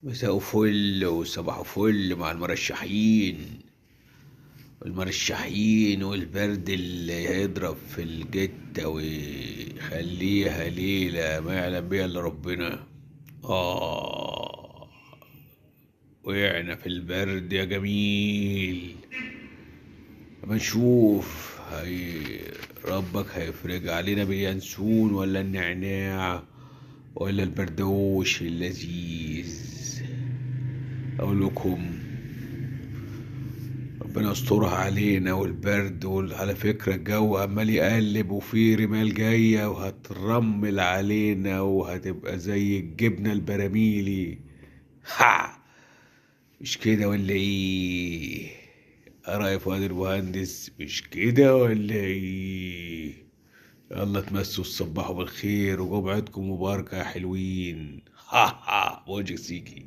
مساء فل وصباح فل مع المرشحين والبرد اللي هيضرب في الجتة ويخليها ليلة ما يعلم بيها إلا ربنا. آه، وقعنا في البرد يا جميل. أما نشوف ربك هيفرج علينا باليانسون ولا النعناع ولا البردوش اللذيذ. أقول لكم ربنا يسترها علينا والبرد على فكرة الجو عمال يقلب وفي رمال جاية وهترمل علينا وهتبقى زي الجبنة البراميلي. ها، مش كده ولا ايه؟ رأي فؤاد المهندس مش كده ولا ايه؟ يلا تمسوا تصبحوا بالخير وجمعتكم مباركة يا حلوين. ها ها، موجك سيكي.